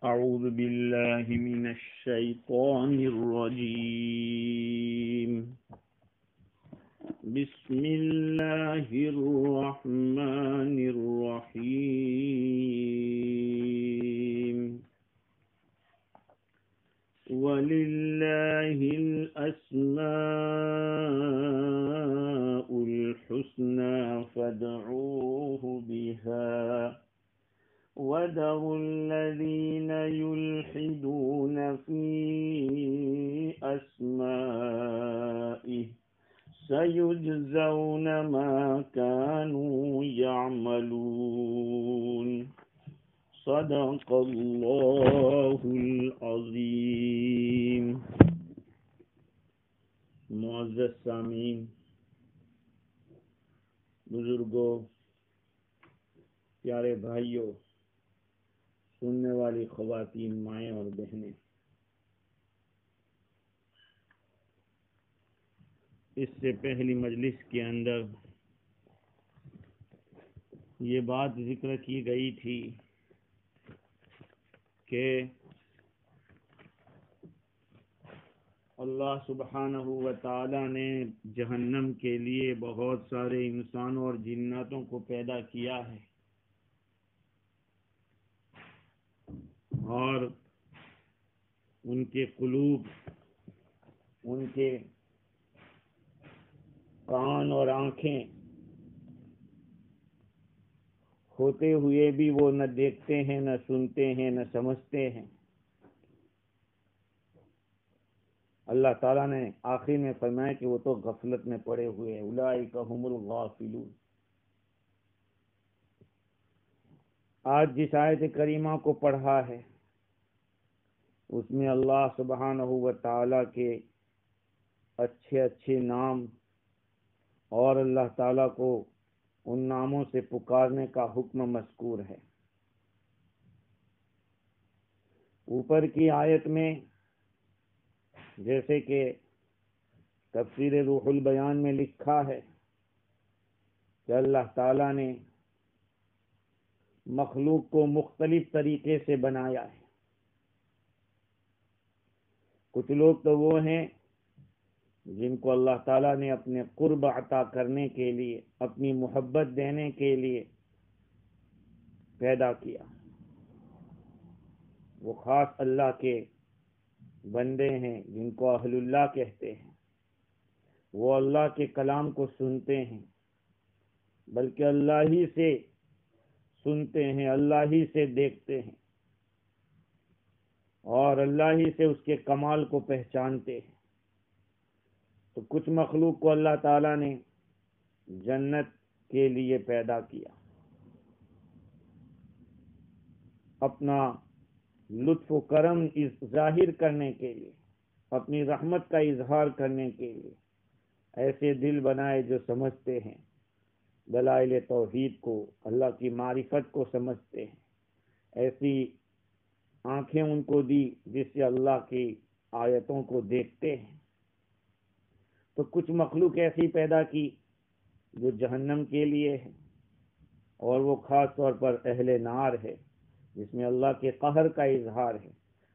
أعوذ بالله من الشيطان الرجيم. بسم الله الرحمن الرحيم. ولله الأسماء الحسنى فادعوه بها وذروا الذين يلحدون في أسمائه سيجزون ما كانوا يعملون. صدق اللہ العظیم. معزز سامعین، بزرگوں، پیارے بھائیوں، سننے والی خواتین، مائیں اور بہنیں، اس سے پہلی مجلس کے اندر یہ بات ذکر کی گئی تھی کہ اللہ سبحانہ و تعالی نے جہنم کے لیے بہت سارے انسانوں اور جناتوں کو پیدا کیا ہے، اور ان کے قلوب، ان کے کان اور آنکھیں ہوتے ہوئے بھی وہ نہ دیکھتے ہیں، نہ سنتے ہیں، نہ سمجھتے ہیں. اللہ تعالیٰ نے آخر میں فرمایا کہ وہ تو غفلت میں پڑے ہوئے ہیں. اولئک هم الغافلون. آج جس آیت کریمہ کو پڑھا ہے اس میں اللہ سبحانہ و تعالیٰ کے اچھے اچھے نام اور اللہ تعالیٰ کو ان ناموں سے پکارنے کا حکم مذکور ہے. اوپر کی آیت میں جیسے کہ تفسیر روح البیان میں لکھا ہے کہ اللہ تعالیٰ نے مخلوق کو مختلف طریقے سے بنایا ہے. کچھ لوگ تو وہ ہیں جن کو اللہ تعالیٰ نے اپنے قرب عطا کرنے کے لیے، اپنی محبت دینے کے لیے پیدا کیا. وہ خاص اللہ کے بندے ہیں جن کو اہل اللہ کہتے ہیں. وہ اللہ کے کلام کو سنتے ہیں، بلکہ اللہ ہی سے سنتے ہیں، اللہ ہی سے دیکھتے ہیں، اور اللہ ہی سے اس کے کمال کو پہچانتے ہیں. تو کچھ مخلوق کو اللہ تعالیٰ نے جنت کے لیے پیدا کیا، اپنا لطف و کرم ظاہر کرنے کے لیے، اپنی رحمت کا اظہار کرنے کے لیے. ایسے دل بنائے جو سمجھتے ہیں، دلائل توحید کو، اللہ کی معرفت کو سمجھتے ہیں. ایسی آنکھیں ان کو دی جس سے اللہ کی آیتوں کو دیکھتے ہیں. تو کچھ مخلوق ایسی پیدا کی جو جہنم کے لیے ہے، اور وہ خاص طور پر اہل نار ہے، جس میں اللہ کے قہر کا اظہار ہے،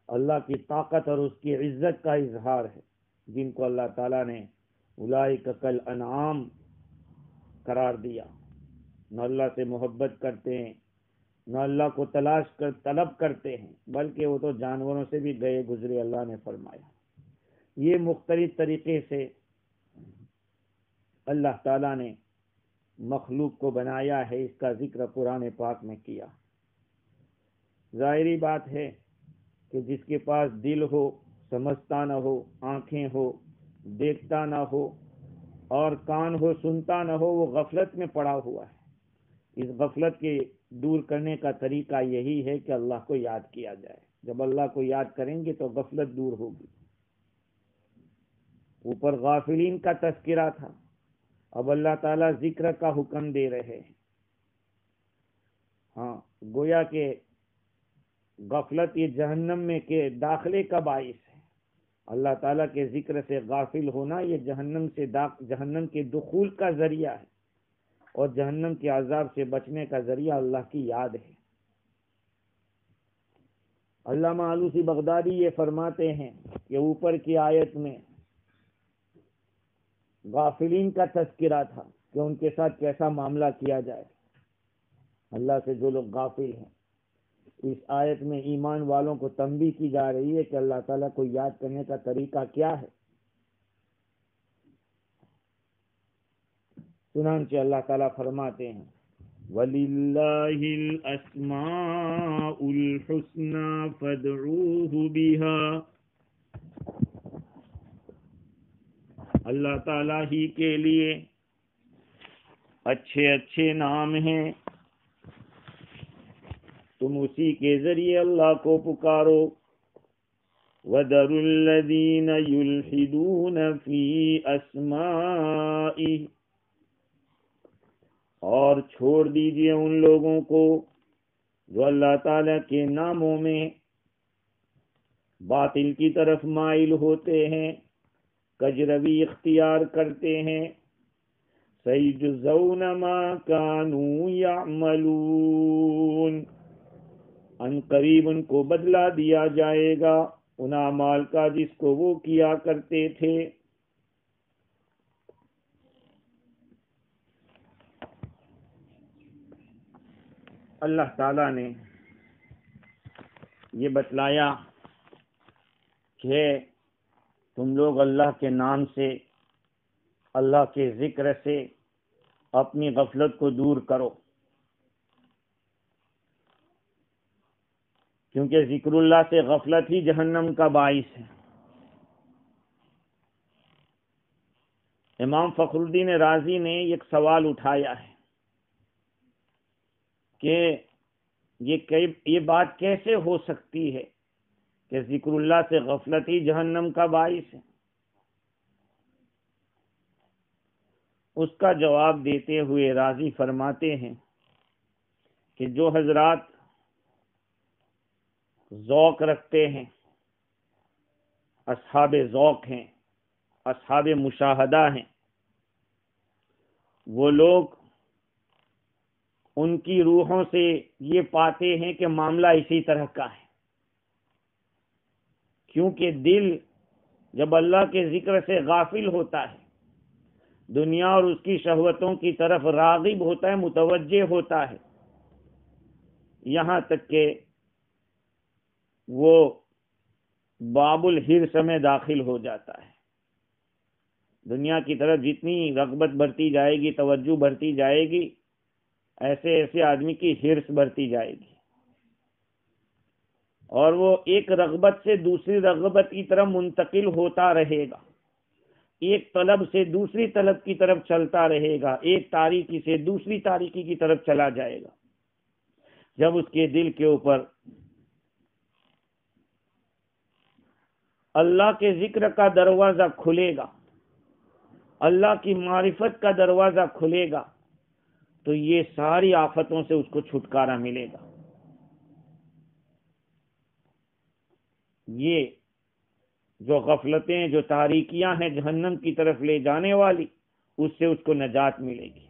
اللہ کی طاقت اور اس کی عزت کا اظہار ہے، جن کو اللہ تعالیٰ نے اولئک کالانعام قرار دیا. نہ اللہ سے محبت کرتے ہیں، نہ اللہ کو طلب کرتے ہیں، بلکہ وہ تو جانوروں سے بھی گئے گزرے. اللہ نے فرمایا یہ مختلف طریقے سے اللہ تعالیٰ نے مخلوق کو بنایا ہے. اس کا ذکر قرآن پاک میں کیا. ظاہری بات ہے کہ جس کے پاس دل ہو، سمجھتا نہ ہو، آنکھیں ہو، دیکھتا نہ ہو، اور کان ہو، سنتا نہ ہو، وہ غفلت میں پڑا ہوا ہے. اس غفلت کے دور کرنے کا طریقہ یہی ہے کہ اللہ کو یاد کیا جائے. جب اللہ کو یاد کریں گے تو غفلت دور ہوگی. اوپر غافلین کا تذکرہ تھا، اب اللہ تعالیٰ ذکر کا حکم دے رہے ہیں. ہاں، گویا کہ غفلت یہ جہنم میں کے داخلے کا باعث ہے. اللہ تعالیٰ کے ذکر سے غافل ہونا یہ جہنم کے دخول کا ذریعہ ہے، اور جہنم کے عذاب سے بچنے کا ذریعہ اللہ کی یاد ہے. علامہ آلوسی بغدادی یہ فرماتے ہیں کہ اوپر کی آیت میں غافلین کا تذکرہ تھا کہ ان کے ساتھ کیسا معاملہ کیا جائے، اللہ سے جو لوگ غافل ہیں۔ اس آیت میں ایمان والوں کو تنبیہ کی جا رہی ہے کہ اللہ تعالیٰ کو یاد کرنے کا طریقہ کیا ہے۔ چنانچہ اللہ تعالیٰ فرماتے ہیں وَلِلَّهِ الْأَسْمَاءُ الْحُسْنَى فَادْعُوهُ بِهَا، اللہ تعالیٰ ہی کے لیے اچھے اچھے نام ہیں، تم اسی کے ذریعے اللہ کو پکارو۔ وَذَرُوا الَّذِينَ يُلْحِدُونَ فِي أَسْمَائِهِ، اور چھوڑ دیجئے ان لوگوں کو جو اللہ تعالیٰ کے ناموں میں باطل کی طرف مائل ہوتے ہیں، کجروی اختیار کرتے ہیں۔ سَيَجْزَوْنَ مَا كَانُوا يَعْمَلُونَ، ان قریب ان کو بدلہ دیا جائے گا ان اعمال کا جس کو وہ کیا کرتے تھے۔ اللہ تعالیٰ نے یہ بتلایا کہ تم لوگ اللہ کے نام سے، اللہ کے ذکر سے اپنی غفلت کو دور کرو، کیونکہ ذکر اللہ سے غفلت ہی جہنم کا باعث ہے۔ امام فخر الدین رازی نے ایک سوال اٹھایا ہے کہ یہ بات کیسے ہو سکتی ہے کہ ذکر اللہ سے غفلت ہی جہنم کا باعث ہے۔ اس کا جواب دیتے ہوئے رازی فرماتے ہیں کہ جو حضرات ذوق رکھتے ہیں، اصحاب ذوق ہیں، اصحاب مشاہدہ ہیں، وہ لوگ ان کی روحوں سے یہ پاتے ہیں کہ معاملہ اسی طرح کا ہے، کیونکہ دل جب اللہ کے ذکر سے غافل ہوتا ہے، دنیا اور اس کی شہوتوں کی طرف راغب ہوتا ہے، متوجہ ہوتا ہے، یہاں تک کہ وہ باب الحرص میں داخل ہو جاتا ہے۔ دنیا کی طرف جتنی رغبت بڑھتی جائے گی، توجہ بڑھتی جائے گی، ایسے ایسے آدمی کی حرص بڑھتی جائے گی، اور وہ ایک رغبت سے دوسری رغبت کی طرف منتقل ہوتا رہے گا، ایک طلب سے دوسری طلب کی طرف چلتا رہے گا، ایک تاریکی سے دوسری تاریکی کی طرف چلا جائے گا۔ جب اس کے دل کے اوپر اللہ کے ذکر کا دروازہ کھلے گا، اللہ کی معرفت کا دروازہ کھلے گا، تو یہ ساری آفتوں سے اس کو چھٹکارا ملے گا۔ یہ جو غفلتیں، جو تاریکیاں ہیں جہنم کی طرف لے جانے والی، اس سے اس کو نجات ملے گی۔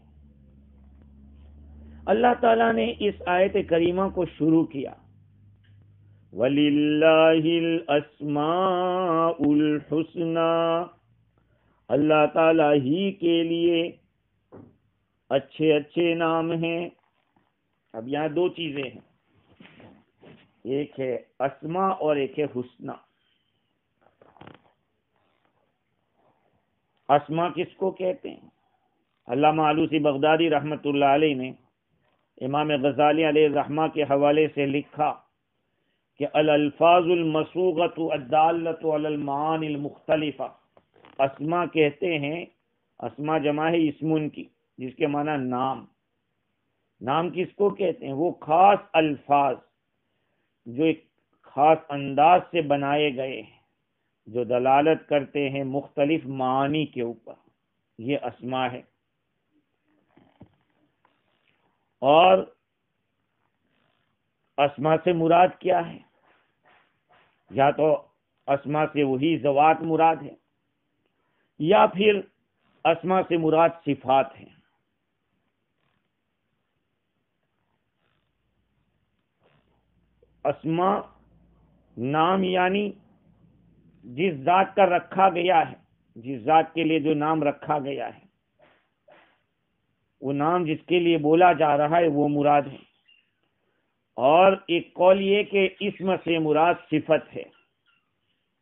اللہ تعالیٰ نے اس آیت کریمہ کو شروع کیا وَلِلَّهِ الْأَسْمَاءُ الْحُسْنَى، اللہ تعالیٰ ہی کے لیے اچھے اچھے نام ہیں۔ اب یہاں دو چیزیں ہیں، ایک ہے اسماء اور ایک ہے حسنہ۔ اسماء کس کو کہتے ہیں؟ علامہ آلوسی بغدادی رحمۃ اللہ علیہ نے امام غزالی علیہ الرحمہ کے حوالے سے لکھا کہ الالفاظ المسوغۃ الدالۃ علی المعانی المختلفہ، اسماء کہتے ہیں، اسماء جمع ہے اسمن کی، جس کے معنی نام۔ نام کس کو کہتے ہیں؟ وہ خاص الفاظ جو ایک خاص انداز سے بنائے گئے ہیں، جو دلالت کرتے ہیں مختلف معانی کے اوپر، یہ اسماء ہے۔ اور اسماء سے مراد کیا ہے؟ یا تو اسماء سے وہی ذوات مراد ہے، یا پھر اسماء سے مراد صفات ہیں۔ اسماء نام یعنی جس ذات کا رکھا گیا ہے، جس ذات کے لیے جو نام رکھا گیا ہے، وہ نام جس کے لیے بولا جا رہا ہے وہ مراد ہے۔ اور ایک قول یہ کہ اسم سے مراد صفت ہے،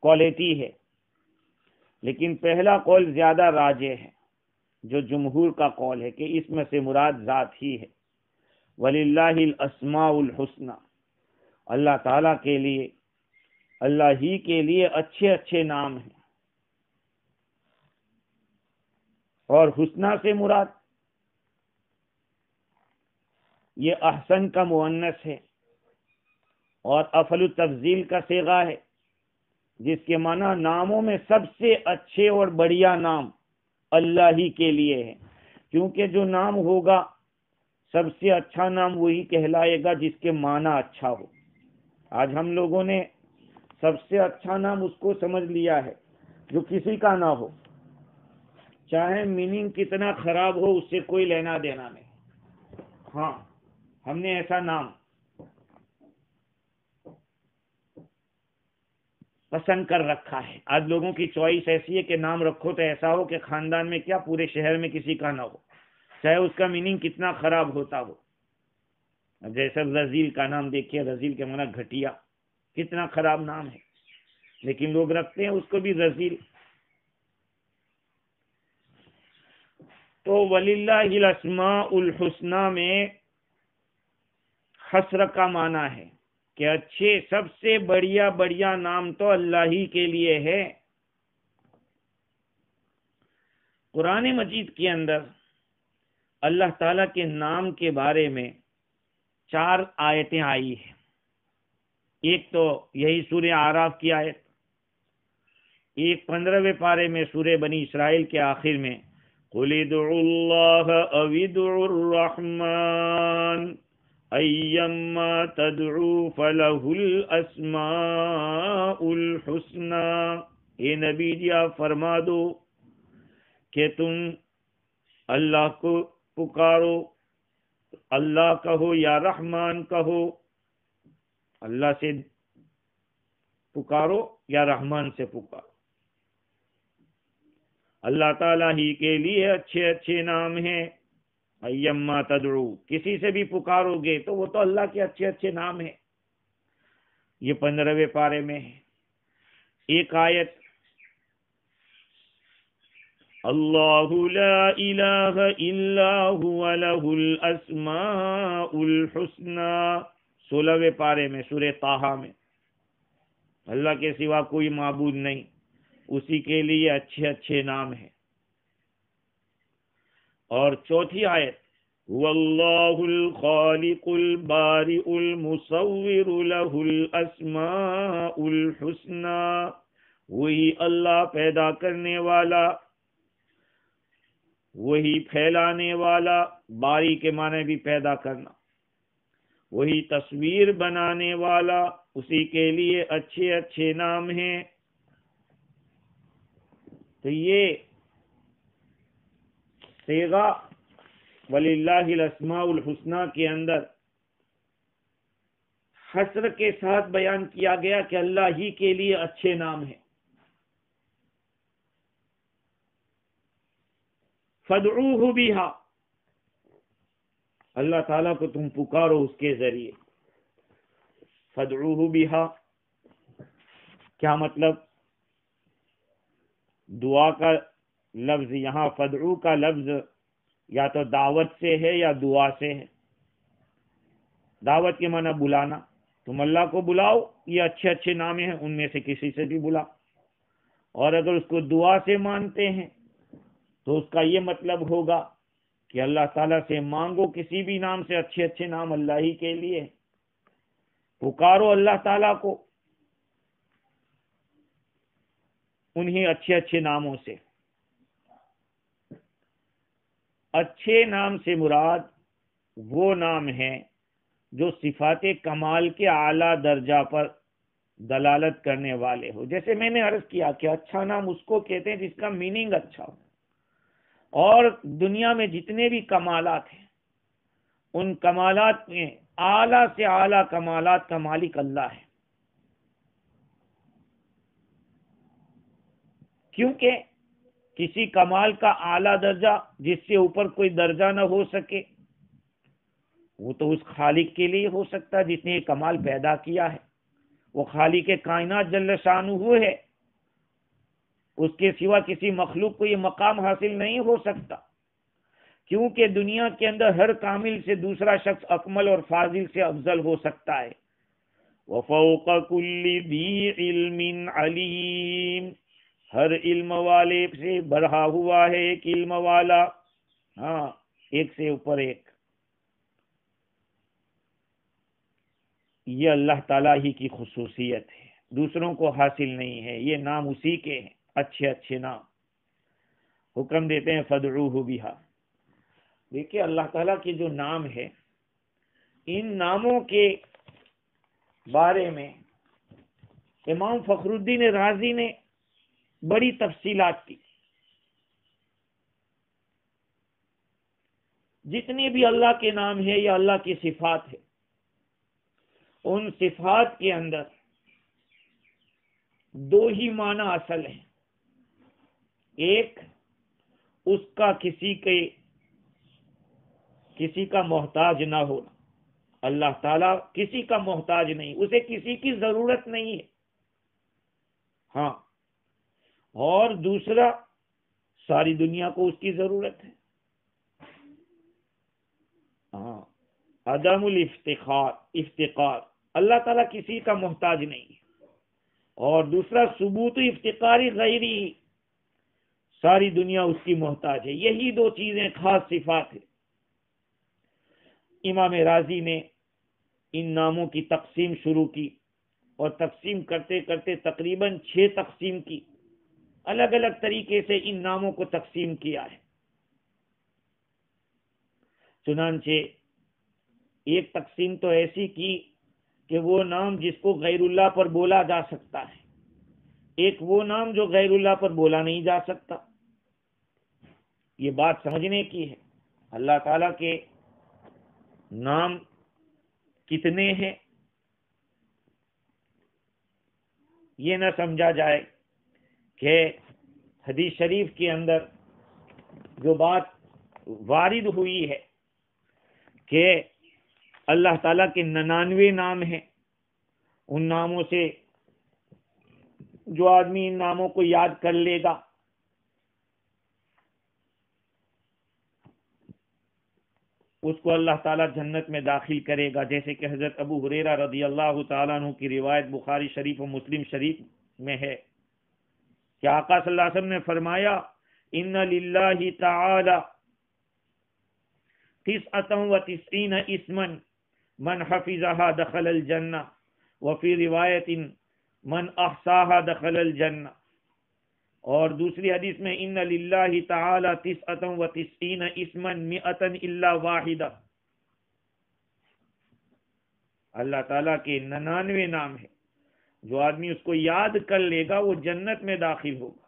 کوالٹی ہے، لیکن پہلا قول زیادہ راجح ہے، جو جمہور کا قول ہے کہ اسم سے مراد ذات ہی ہے۔ وَلِلَّهِ الْأَسْمَاءُ الْحُسْنَى، اللہ تعالیٰ کے لیے، اللہ ہی کے لیے اچھے اچھے نام ہیں۔ اور حسنہ سے مراد یہ احسن کا مؤنث ہے اور افعل التفضیل کا صیغہ ہے، جس کے معنی ناموں میں سب سے اچھے اور بڑھیا نام اللہ ہی کے لیے ہے، کیونکہ جو نام ہوگا سب سے اچھا نام وہی کہلائے گا جس کے معنی اچھا ہو۔ آج ہم لوگوں نے سب سے اچھا نام اس کو سمجھ لیا ہے جو کسی کا نہ ہو، چاہے میننگ کتنا خراب ہو، اس سے کوئی لینا دینا نہیں۔ ہاں، ہم نے ایسا نام پسند کر رکھا ہے۔ آج لوگوں کی چوائس ایسی ہے کہ نام رکھو تو ایسا ہو کہ خاندان میں کیا پورے شہر میں کسی کا نہ ہو، چاہے اس کا میننگ کتنا خراب ہوتا ہو۔ جیسے رزیل کا نام دیکھیے، رزیل کے معنی گھٹیا، کتنا خراب نام ہے، لیکن لوگ رکھتے ہیں اس کو بھی رزیل۔ تو وَلِلَّهِ الْأَسْمَاءُ الْحُسْنَى میں حسر کا معنی ہے کہ اچھے، سب سے بڑھیا بڑھیا نام تو اللہ ہی کے لیے ہے۔ قرآن مجید کے اندر اللہ تعالیٰ کے نام کے بارے میں 4 آیتیں آئی ہیں۔ ایک تو یہی سورہ اعراف کی آیت، ایک 15ویں پارے میں سورہ بنی اسرائیل کے آخر میں قُلِ ادْعُوا اللَّهَ أَوِ ادْعُوا الرَّحْمَنَ أَيَّمَّا تَدْعُوا فَلَهُ الْأَسْمَاءُ الْحُسْنَى۔ اے نبی جی آپ فرما دو کہ تم اللہ کو پکارو، اللہ کہو یا رحمان کہو، اللہ سے پکارو یا رحمان سے پکارو۔ اللہ تعالیٰ ہی کے لیے اچھے اچھے نام ہیں۔ ایما تدعو، کسی سے بھی پکارو گے تو وہ تو اللہ کے اچھے اچھے نام ہیں۔ یہ 15ویں پارے میں ہے۔ ایک آیت، اللہ لا الہ الا هو له الاسماء الحسنى، 16ویں پارے میں سورہ طٰہٰ میں، اللہ کے سوا کوئی معبود نہیں، اسی کے لیے اچھے اچھے نام ہیں۔ اور چوتھی آیت، واللہ الخالق البارئ المصور له الاسماء الحسنى، وہی اللہ پیدا کرنے والا، وہی پھیلانے والا، باری کے معنی بھی پیدا کرنا، وہی تصویر بنانے والا، اسی کے لیے اچھے اچھے نام ہیں۔ تو یہ صیغہ وَلِلَّهِ الْأَسْمَاءُ الْحُسْنَى کے اندر حسر کے ساتھ بیان کیا گیا کہ اللہ ہی کے لیے اچھے نام ہیں۔ فَادْعُوهُ بِهَا، اللہ تعالیٰ کو تم پکارو اس کے ذریعے۔ فَادْعُوهُ بِهَا کیا مطلب؟ دعا کا لفظ یہاں فدعو کا لفظ یا تو دعوت سے ہے یا دعا سے ہے۔ دعوت کے معنی بلانا، تم اللہ کو بلاؤ، یہ اچھے اچھے نام ہیں، ان میں سے کسی سے بھی بلا۔ اور اگر اس کو دعا سے مانتے ہیں تو اس کا یہ مطلب ہوگا کہ اللہ تعالیٰ سے مانگو کسی بھی نام سے، اچھے اچھے نام اللہ ہی کے لیے، پکارو اللہ تعالیٰ کو انہیں اچھے اچھے ناموں سے۔ اچھے نام سے مراد وہ نام ہیں جو صفات کمال کے اعلیٰ درجہ پر دلالت کرنے والے ہو۔ جیسے میں نے عرض کیا کہ اچھا نام اس کو کہتے ہیں جس کا میننگ اچھا ہو، اور دنیا میں جتنے بھی کمالات ہیں ان کمالات میں اعلیٰ سے اعلیٰ کمالات کا مالک اللہ ہے۔ کیونکہ کسی کمال کا اعلیٰ درجہ جس سے اوپر کوئی درجہ نہ ہو سکے وہ تو اس خالق کے لیے ہو سکتا ہے جس نے یہ کمال پیدا کیا ہے. وہ خالق کائنات جل شانہ ہے، اس کے سوا کسی مخلوق کو یہ مقام حاصل نہیں ہو سکتا، کیونکہ دنیا کے اندر ہر کامل سے دوسرا شخص اکمل اور فاضل سے افضل ہو سکتا ہے. وَفَوْقَ كُلِّ ذِي عِلْمٍ عَلِيمٍ، ہر علم والے سے بڑھا ہوا ہے ایک علم والا، ہاں ایک سے اوپر ایک. یہ اللہ تعالیٰ ہی کی خصوصیت ہے، دوسروں کو حاصل نہیں ہے. یہ نام اسی کے ہیں، اچھے اچھے نام. حکم دیتے ہیں فَادْعُوهُ بِهَا. دیکھیے اللہ تعالیٰ کے جو نام ہے، ان ناموں کے بارے میں امام فخر الدین رازی نے بڑی تفصیلات کی. جتنے بھی اللہ کے نام ہیں یا اللہ کی صفات ہے، ان صفات کے اندر دو ہی معنی اصل ہیں. ایک اس کا کسی کا محتاج نہ ہونا. اللہ تعالیٰ کسی کا محتاج نہیں، اسے کسی کی ضرورت نہیں ہے. ہاں، اور دوسرا ساری دنیا کو اس کی ضرورت ہے. ہاں، عدم افتقار، اللہ تعالیٰ کسی کا محتاج نہیں ہے. اور دوسرا ثبوت افتقاری غیری، ساری دنیا اس کی محتاج ہے. یہی دو چیزیں خاص صفات ہیں. امام رازی نے ان ناموں کی تقسیم شروع کی اور تقسیم کرتے کرتے تقریباً 6 تقسیم کی. الگ الگ طریقے سے ان ناموں کو تقسیم کیا ہے. چنانچہ ایک تقسیم تو ایسی کی کہ وہ نام جس کو غیر اللہ پر بولا جا سکتا ہے، ایک وہ نام جو غیر اللہ پر بولا نہیں جا سکتا. یہ بات سمجھنے کی ہے. اللہ تعالیٰ کے نام کتنے ہیں یہ نہ سمجھا جائے کہ حدیث شریف کے اندر جو بات وارد ہوئی ہے کہ اللہ تعالیٰ کے 99 نام ہیں، ان ناموں سے جو آدمی ان ناموں کو یاد کر لے گا اس کو اللہ تعالیٰ جنت میں داخل کرے گا. جیسے کہ حضرت ابو ہریرہ رضی اللہ تعالیٰ عنہ کی روایت بخاری شریف و مسلم شریف میں ہے کہ آقا صلی اللہ علیہ وسلم نے فرمایا ان للہ تعالی 99 اسما من حفظها دخل الجنہ وفی روایت من احصاها دخل الجنہ. اور دوسری حدیث میں ان للہ تعالی 99 اسما 100 الا واحدہ. اللہ تعالیٰ کے 99 نام ہیں، جو آدمی اس کو یاد کر لے گا وہ جنت میں داخل ہوگا.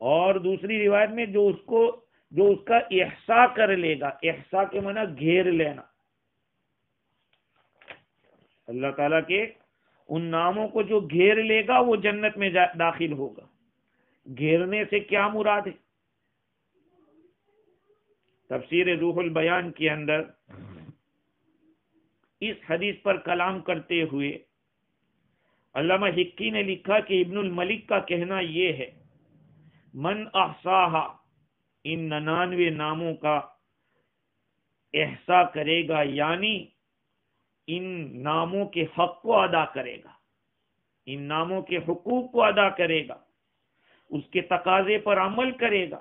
اور دوسری روایت میں جو اس کا احصاء کر لے گا، احصاء کے معنی گھیر لینا. اللہ تعالیٰ کے ان ناموں کو جو گھیر لے گا وہ جنت میں داخل ہوگا. گھیرنے سے کیا مراد ہے؟ تفسیر روح البیان کے اندر اس حدیث پر کلام کرتے ہوئے علامہ حقی نے لکھا کہ ابن الملک کا کہنا یہ ہے من احصاہا، ان 99 ناموں کا احصاء کرے گا یعنی ان ناموں کے حق کو ادا کرے گا، ان ناموں کے حقوق کو ادا کرے گا، اس کے تقاضے پر عمل کرے گا.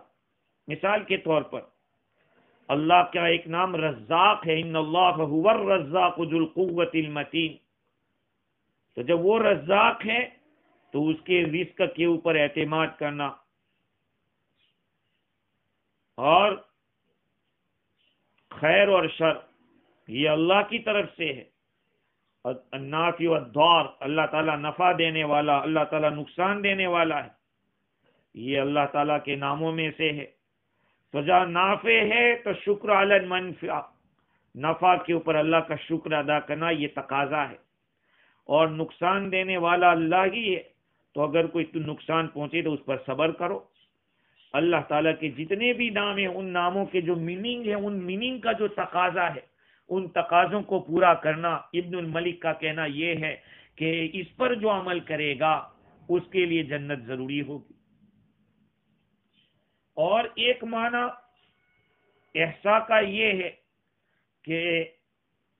مثال کے طور پر اللہ کا ایک نام رزاق ہے، ان اللہ هو الرزاق ذو القوۃ المتین. تو جب وہ رزاق ہے تو اس کے رزق کے اوپر اعتماد کرنا اور خیر اور شر یہ اللہ کی طرف سے ہے. النافع والضار، اللہ تعالیٰ نفع دینے والا، اللہ تعالیٰ نقصان دینے والا ہے، یہ اللہ تعالیٰ کے ناموں میں سے ہے. تو جہاں نافع ہے تو شکر علی المنفع، نفع کے اوپر اللہ کا شکر ادا کرنا یہ تقاضا ہے. اور نقصان دینے والا اللہ ہی ہے تو اگر کوئی نقصان پہنچے تو اس پر صبر کرو. اللہ تعالیٰ کے جتنے بھی نام ہیں ان ناموں کے جو میننگ ہے، ان میننگ کا جو تقاضا ہے، ان تقاضوں کو پورا کرنا. ابن الملک کا کہنا یہ ہے کہ اس پر جو عمل کرے گا اس کے لیے جنت ضروری ہوگی. اور ایک معنی احصاء کا یہ ہے کہ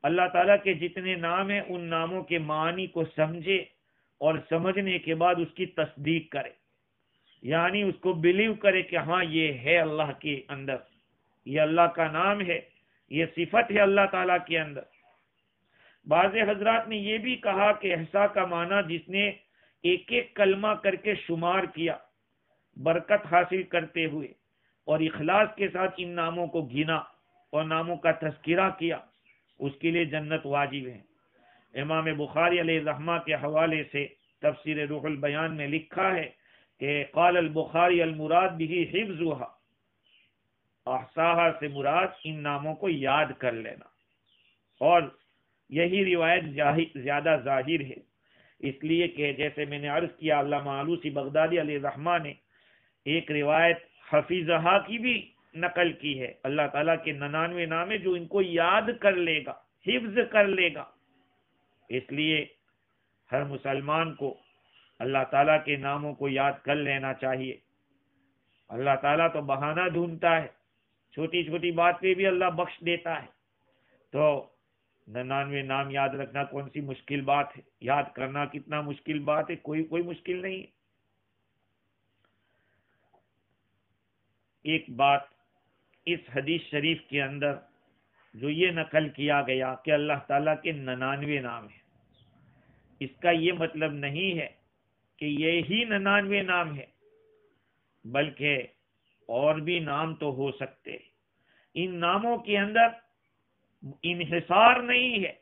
اللہ تعالیٰ کے جتنے نام ہیں ان ناموں کے معنی کو سمجھے اور سمجھنے کے بعد اس کی تصدیق کرے، یعنی اس کو بلیو کرے کہ ہاں یہ ہے اللہ کے اندر، یہ اللہ کا نام ہے، یہ صفت ہے اللہ تعالیٰ کے اندر. بعض حضرات نے یہ بھی کہا کہ احصاء کا معنی جس نے ایک ایک کلمہ کر کے شمار کیا برکت حاصل کرتے ہوئے اور اخلاص کے ساتھ ان ناموں کو گنا اور ناموں کا تذکرہ کیا، اس کے لیے جنت واجب ہے. امام بخاری علیہ رحمہ کے حوالے سے تفسیر روح البیان میں لکھا ہے کہ قال البخاری المراد به حفظها، احصاها سے مراد ان ناموں کو یاد کر لینا، اور یہی روایت زیادہ ظاہر ہے، اس لیے کہ جیسے میں نے عرض کیا علامہ آلوسی بغدادی علیہ رحمہ نے ایک روایت حفیظہا کی بھی نقل کی ہے. اللہ تعالیٰ کے 99 نام ہیں جو ان کو یاد کر لے گا، حفظ کر لے گا. اس لیے ہر مسلمان کو اللہ تعالیٰ کے ناموں کو یاد کر لینا چاہیے. اللہ تعالیٰ تو بہانہ ڈھونڈتا ہے، چھوٹی چھوٹی بات پہ بھی اللہ بخش دیتا ہے. تو 99 نام یاد رکھنا کون سی مشکل بات ہے؟ یاد کرنا کتنا مشکل بات ہے؟ کوئی مشکل نہیں ہے. ایک بات اس حدیث شریف کے اندر جو یہ نقل کیا گیا کہ اللہ تعالیٰ کے 99 نام ہیں، اس کا یہ مطلب نہیں ہے کہ یہی 99 نام ہے، بلکہ اور بھی نام تو ہو سکتے. ان ناموں کے اندر انحصار نہیں ہے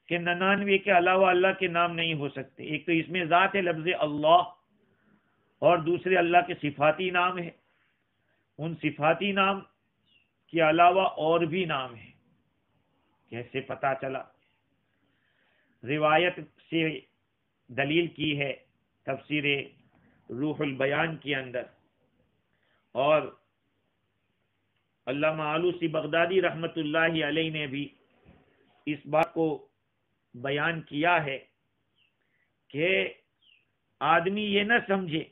کہ 99 کے علاوہ اللہ کے نام نہیں ہو سکتے. ایک تو اس میں ذات ہے لفظ اللہ، اور دوسرے اللہ کے صفاتی نام ہے. ان صفاتی نام کے علاوہ اور بھی نام ہیں. کیسے پتا چلا؟ روایت سے دلیل کی ہے تفسیر روح البیان کے اندر، اور علامہ آلوسی بغدادی رحمت اللہ علیہ نے بھی اس بات کو بیان کیا ہے کہ آدمی یہ نہ سمجھے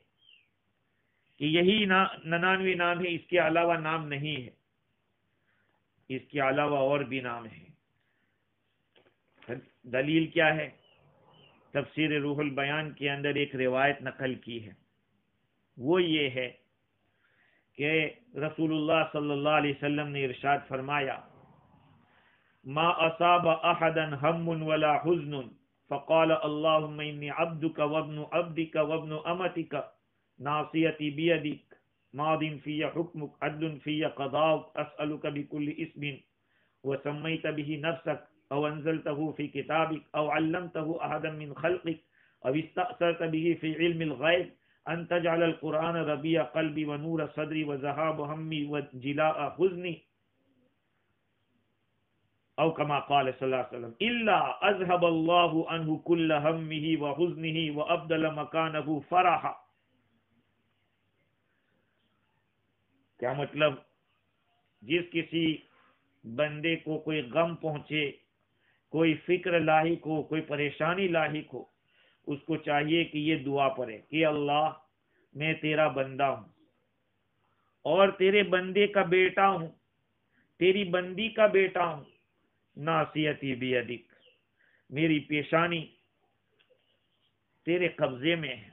کہ یہی 99 نام ہے، اس کے علاوہ نام نہیں ہے، اس کے علاوہ اور بھی نام ہیں. دلیل کیا ہے؟ تفسیر روح البیان کے اندر ایک روایت نقل کی ہے، وہ یہ ہے کہ رسول اللہ صلی اللہ علیہ وسلم نے ارشاد فرمایا ما اصاب احدا هم ولا حزن فقال اللهم اني عبدك وابن عبدك وابن امتك ناصيتي بيدك ماض في حكمك عدل في قضاؤك اسالك بكل اسم وسميت به نفسك او انزلته في كتابك او علمته احدا من خلقك او استأثرت به في علم الغيب ان تجعل القرآن ربيع قلبي ونور صدري وذهاب همي وجلاء حزني او كما قال صلی اللہ علیہ وسلم الا اذهب الله عنه كل همه وحزنه وابدل مكانه فرحا. کیا مطلب؟ جس کسی بندے کو کوئی غم پہنچے، کوئی فکر لاحق ہو، کوئی پریشانی لاحق ہو، اس کو چاہیے کہ یہ دعا پڑھے کہ اللہ میں تیرا بندہ ہوں اور تیرے بندے کا بیٹا ہوں، تیری بندی کا بیٹا ہوں، ناصیتی بیدک، میری پیشانی تیرے قبضے میں ہے.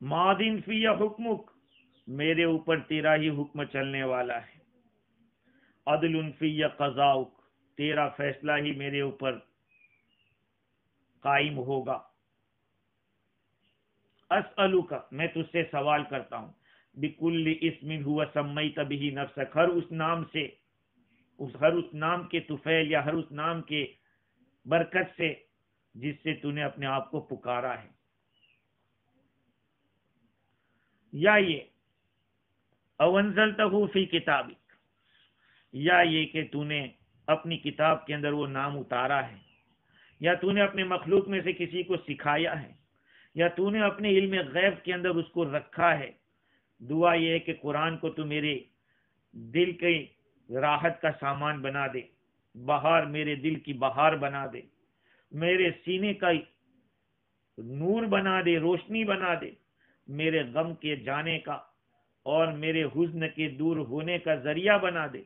ماضٍ فی حکمک، میرے اوپر تیرا ہی حکم چلنے والا ہے. عدل فی قضاؤک، تیرا فیصلہ ہی میرے اوپر قائم ہوگا. اسألک، میں تجھ سے سوال کرتا ہوں، بکل اسم ہوا سمیت بہ نفسک، ہر اس نام سے، ہر اس نام کے طفیل یا ہر اس نام کے برکت سے جس سے تو نے اپنے آپ کو پکارا ہے. یا یہ او انزلتہ فی کتابک، یا یہ کہ تو نے اپنی کتاب کے اندر وہ نام اتارا ہے. یا تو نے اپنے مخلوق میں سے کسی کو سکھایا ہے، یا تو نے اپنے علم غیب کے اندر اس کو رکھا ہے۔ دعا یہ ہے کہ قرآن کو تو میرے دل کی راحت کا سامان بنا دے، بہار میرے دل کی بہار بنا دے، میرے سینے کا نور بنا دے، روشنی بنا دے، میرے غم کے جانے کا اور میرے حزن کے دور ہونے کا ذریعہ بنا دے۔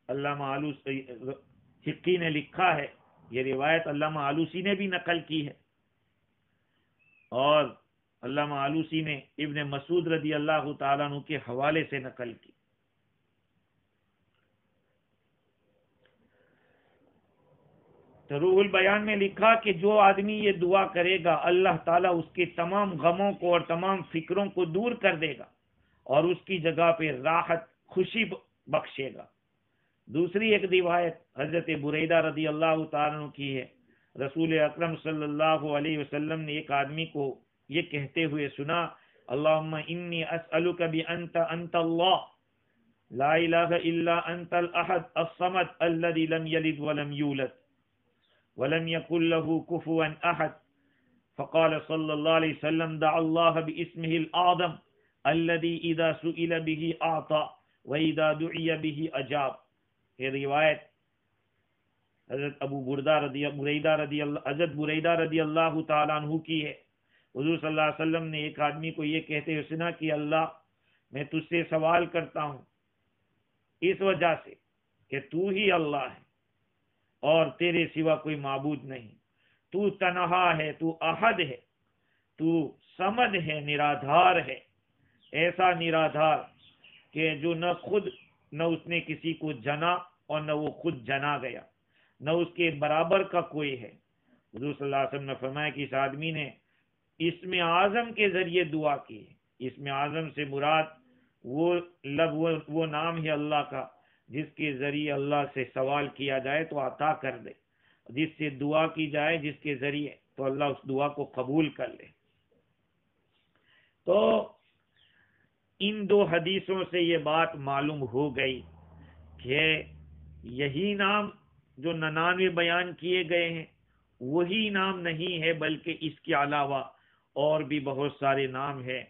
علامہ آلوسی حقی نے لکھا ہے، یہ روایت علامہ آلوسی نے بھی نقل کی ہے، اور علامہ آلوسی نے ابن مسعود رضی اللہ تعالیٰ عنہ کے حوالے سے نقل کی۔ تو روح البیان میں لکھا کہ جو آدمی یہ دعا کرے گا اللہ تعالیٰ اس کے تمام غموں کو اور تمام فکروں کو دور کر دے گا اور اس کی جگہ پہ راحت خوشی بخشے گا۔ دوسری ایک روایت حضرت بریدہ رضی اللہ تعالیٰ عنہ کی ہے، رسول اکرم صلی اللہ علیہ وسلم نے ایک آدمی کو یہ کہتے ہوئے سنا، اللہم انی اسألک بانت انت اللہ لا الہ الا انت الاحد الصمد الذي لم يلد ولم يولد ولم يكن له كفوا احد، فقال صلی اللہ علیہ وسلم دع اللہ باسمہ الاعظم الذي اذا سئل به اعطى واذا دعی به اجاب۔ یہ روایت حضرت بریدہ رضی اللہ تعالیٰ عنہ کی ہے۔ حضور صلی اللہ علیہ وسلم نے ایک آدمی کو یہ کہتے ہوئے سنا کہ اللہ میں تجھ سے سوال کرتا ہوں اس وجہ سے کہ تو ہی اللہ ہے اور تیرے سوا کوئی معبود نہیں، تو تنہا ہے، تو احد ہے، تو صمد ہے، نرادھار ہے، ایسا نرادھار کہ جو نہ خود نہ اس نے کسی کو جنا اور نہ وہ خود جنا گیا، نہ اس کے برابر کا کوئی ہے۔ حضور صلی اللہ علیہ وسلم نے فرمایا کہ اس آدمی نے اسم اعظم کے ذریعے دعا کی ہے۔ اسم اعظم سے مراد وہ نام ہے اللہ کا جس کے ذریعے اللہ سے سوال کیا جائے تو عطا کر دے، جس سے دعا کی جائے جس کے ذریعے تو اللہ اس دعا کو قبول کر لے۔ تو ان دو حدیثوں سے یہ بات معلوم ہو گئی کہ یہی نام جو 99 بیان کیے گئے ہیں وہی نام نہیں ہے، بلکہ اس کے علاوہ اور بھی بہت سارے نام ہیں۔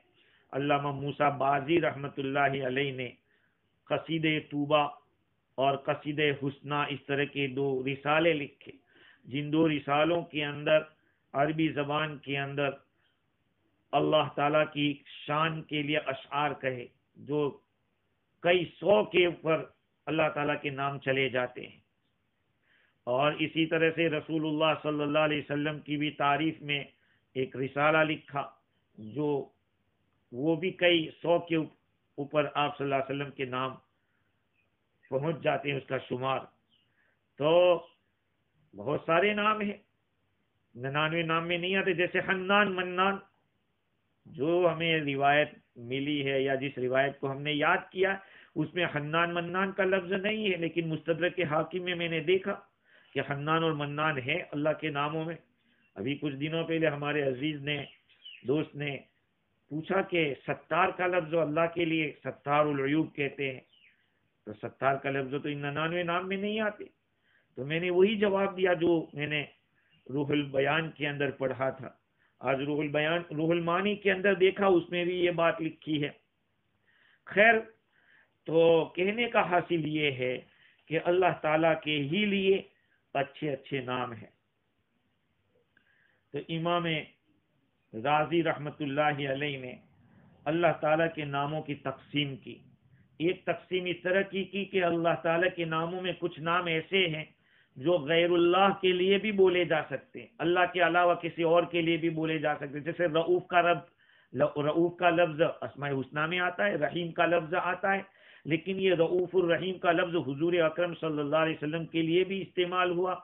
علامہ موسیٰ بازی رحمت اللہ علیہ نے قصیدہ توبہ اور قصیدہ حسنہ اس طرح کے 2 رسالے لکھے، جن 2 رسالوں کے اندر عربی زبان کے اندر اللہ تعالیٰ کی شان کے لیے اشعار کہے، جو کئی 100 کے اوپر اللہ تعالیٰ کے نام چلے جاتے ہیں، اور اسی طرح سے رسول اللہ صلی اللہ علیہ وسلم کی بھی تعریف میں ایک رسالہ لکھا جو وہ بھی کئی 100 کے اوپر آپ صلی اللہ علیہ وسلم کے نام پہنچ جاتے ہیں، اس کا شمار۔ تو بہت سارے نام ہیں، 99 نام میں نہیں آتے، جیسے حنان منان جو ہمیں روایت ملی ہے یا جس روایت کو ہم نے یاد کیا اس میں حنان منان کا لفظ نہیں ہے، لیکن مستدرک حاکم میں نے دیکھا کہ حنان اور منان ہے اللہ کے ناموں میں۔ ابھی کچھ دنوں پہلے ہمارے عزیز نے دوست نے پوچھا کہ ستار کا لفظ اللہ کے لیے ستار العیوب کہتے ہیں، تو ستار کا لفظ تو ان 99 نام میں نہیں آتے۔ تو میں نے وہی جواب دیا جو میں نے روح البیان کے اندر پڑھا تھا۔ آج روح المانی کے اندر دیکھا، اس میں بھی یہ بات لکھی ہے۔ خیر، تو کہنے کا حاصل یہ ہے کہ اللہ تعالیٰ کے ہی لیے اچھے اچھے نام ہیں۔ تو امام رازی رحمت اللہ علیہ نے اللہ تعالیٰ کے ناموں کی تقسیم کی۔ ایک تقسیم اس طرح کی کہ اللہ تعالیٰ کے ناموں میں کچھ نام ایسے ہیں جو غیر اللہ کے لیے بھی بولے جا سکتے ہیں، اللہ کے علاوہ کسی اور کے لیے بھی بولے جا سکتے ہیں۔ جیسے رؤوف کا لفظ اسماء الحسنہ میں آتا ہے، رحیم کا لفظ آتا ہے، لیکن یہ رؤوف الرحیم کا لفظ حضور اکرم صلی اللہ علیہ وسلم کے لیے بھی استعمال ہوا۔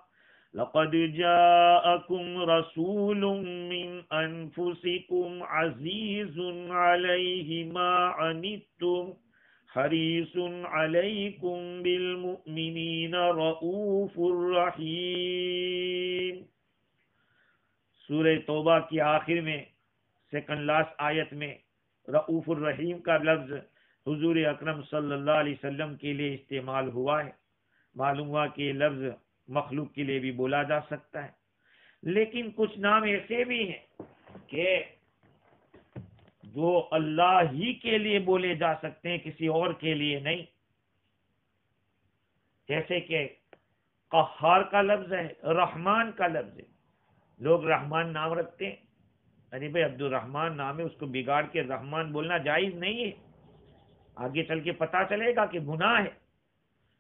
لقد جاءكم رسول من انفسكم عزيز عليه ما عنتم حریص علیکم بالمؤمنین رؤوف الرحیم۔ سورہ توبہ کی آخر میں سیکنڈ لاسٹ آیت میں رؤوف الرحیم کا لفظ حضور اکرم صلی اللہ علیہ وسلم کے لیے استعمال ہوا ہے۔ معلوم ہوا کہ یہ لفظ مخلوق کے لیے بھی بولا جا سکتا ہے۔ لیکن کچھ نام ایسے بھی ہیں کہ جو اللہ ہی کے لیے بولے جا سکتے ہیں، کسی اور کے لیے نہیں. جیسے کہ قہار کا لفظ ہے، رحمان کا لفظ ہے. لوگ رحمان نام رکھتے ہیں، ارے بھائی عبد الرحمان نام ہے، اس کو بگاڑ کے رحمان بولنا جائز نہیں ہے. آگے چل کے پتا چلے گا کہ گناہ ہے.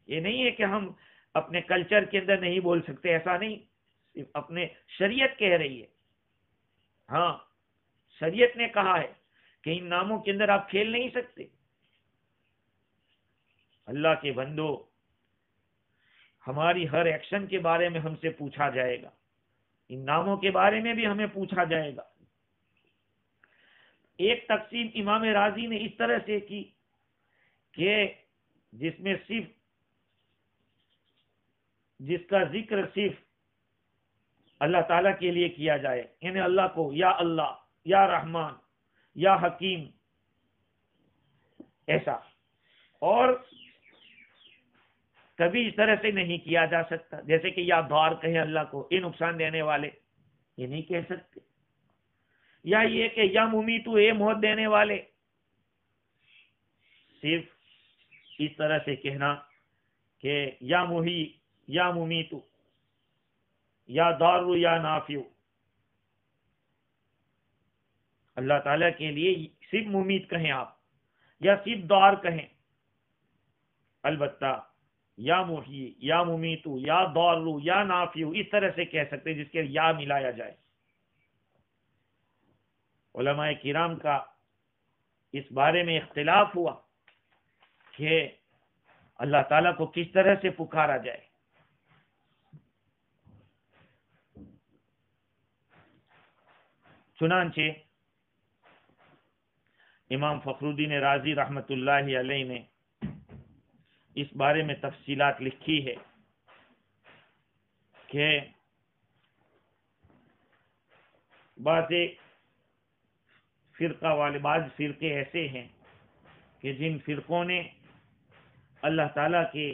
یہ نہیں ہے کہ ہم اپنے کلچر کے اندر نہیں بول سکتے، ایسا نہیں، صرف اپنے شریعت کہہ رہی ہے. ہاں، شریعت نے کہا ہے کہ ان ناموں کے اندر آپ کھیل نہیں سکتے. اللہ کے بندو، ہماری ہر ایکشن کے بارے میں ہم سے پوچھا جائے گا، ان ناموں کے بارے میں بھی ہمیں پوچھا جائے گا. ایک تقسیم امام راضی نے اس طرح سے کی کہ جس میں صرف جس کا ذکر صرف اللہ تعالیٰ کے لیے کیا جائے، یعنی اللہ کو یا اللہ یا رحمان یا حکیم ایسا، اور کبھی اس طرح سے نہیں کیا جا سکتا. جیسے کہ یا دار کہیں اللہ کو، یہ نقصان دینے والے، یہ نہیں کہہ سکتے. یا یہ کہ یا ممیتو، اے موت دینے والے، صرف اس طرح سے کہنا کہ یا محی یا ممیتو یا دارو یا نافیو. اللہ تعالیٰ کے لیے صرف ممیت کہیں آپ، یا صرف دار کہیں. البتہ یا محی یا ممیتو یا دارو یا نافیو اس طرح سے کہہ سکتے جس کے یا ملایا جائے. علماء کرام کا اس بارے میں اختلاف ہوا کہ اللہ تعالیٰ کو کس طرح سے پکارا جائے. چنانچہ امام فخر الدین رازی رحمت اللہ علیہ نے اس بارے میں تفصیلات لکھی ہے کہ بعض فرقے ایسے ہیں کہ جن فرقوں نے اللہ تعالیٰ کے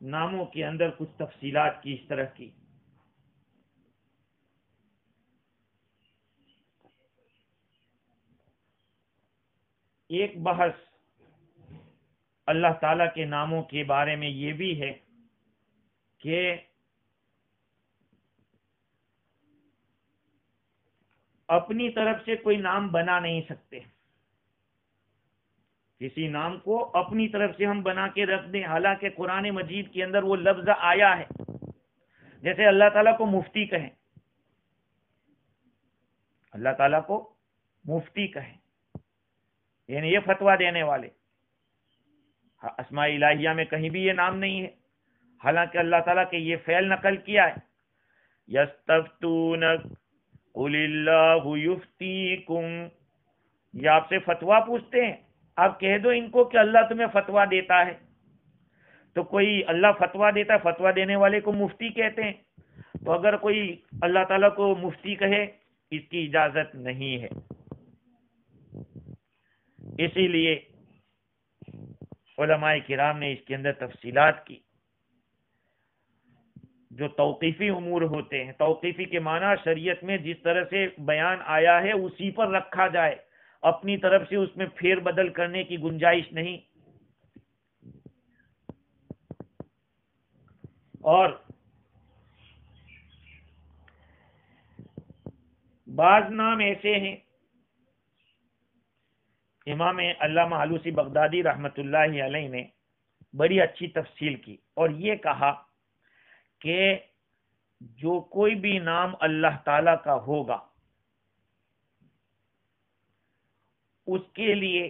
ناموں کے اندر کچھ تفصیلات کی اس طرح کی. ایک بحث اللہ تعالیٰ کے ناموں کے بارے میں یہ بھی ہے کہ اپنی طرف سے کوئی نام بنا نہیں سکتے. کسی نام کو اپنی طرف سے ہم بنا کے رکھ دیں، حالانکہ قرآن مجید کے اندر وہ لفظ آیا ہے. جیسے اللہ تعالیٰ کو مفتی کہیں، اللہ تعالیٰ کو مفتی کہیں، یعنی یہ فتویٰ دینے والے. اسماء الہیہ میں کہیں بھی یہ نام نہیں ہے، حالانکہ اللہ تعالیٰ کے یہ فعل نقل کیا ہے. یستفتونک قل اللہ یفتیکم، یہ آپ سے فتویٰ پوچھتے ہیں، آپ کہہ دو ان کو کہ اللہ تمہیں فتویٰ دیتا ہے. تو کوئی اللہ فتویٰ دیتا ہے، فتویٰ دینے والے کو مفتی کہتے ہیں. تو اگر کوئی اللہ تعالیٰ کو مفتی کہے، اس کی اجازت نہیں ہے. اسی لیے علماء کرام نے اس کے اندر تفصیلات کی. جو توقیفی امور ہوتے ہیں، توقیفی کے معنی شریعت میں جس طرح سے بیان آیا ہے اسی پر رکھا جائے، اپنی طرف سے اس میں پھیر بدل کرنے کی گنجائش نہیں. اور بعض نام ایسے ہیں، امام علامہ آلوسی بغدادی رحمت اللہ علیہ نے بڑی اچھی تفصیل کی اور یہ کہا کہ جو کوئی بھی نام اللہ تعالی کا ہوگا اس کے لیے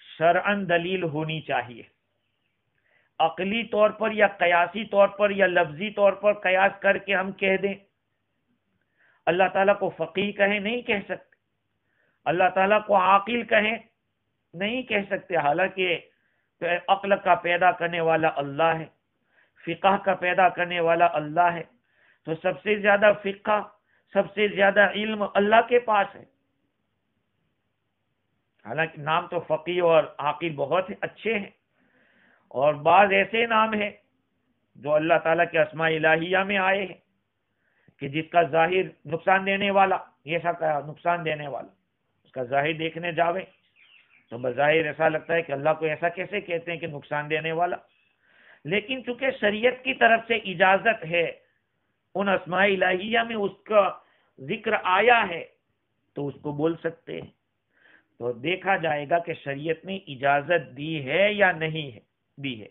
شرعاً دلیل ہونی چاہیے. عقلی طور پر یا قیاسی طور پر یا لفظی طور پر قیاس کر کے ہم کہہ دیں اللہ تعالیٰ کو فقیہ کہیں، نہیں کہہ سکتے. اللہ تعالیٰ کو عاقل کہیں، نہیں کہہ سکتے، حالانکہ عقل کا پیدا کرنے والا اللہ ہے، فقہ کا پیدا کرنے والا اللہ ہے. تو سب سے زیادہ فقہ، سب سے زیادہ علم اللہ کے پاس ہے. حالانکہ نام تو فقیہ اور عاقل بہت اچھے ہیں، اور بعض ایسے نام ہیں جو اللہ تعالیٰ کے اسماء الہیہ میں آئے ہیں کہ جس کا ظاہر نقصان دینے والا، یہ ایسا کہا نقصان دینے والا، اس کا ظاہر دیکھنے جاوے تو بظاہر ایسا لگتا ہے کہ اللہ کو ایسا کیسے کہتے ہیں کہ نقصان دینے والا، لیکن چونکہ شریعت کی طرف سے اجازت ہے، ان اسماء الہیہ میں اس کا ذکر آیا ہے تو اس کو بول سکتے ہیں۔ تو دیکھا جائے گا کہ شریعت نے اجازت دی ہے یا نہیں ہے، دی ہے۔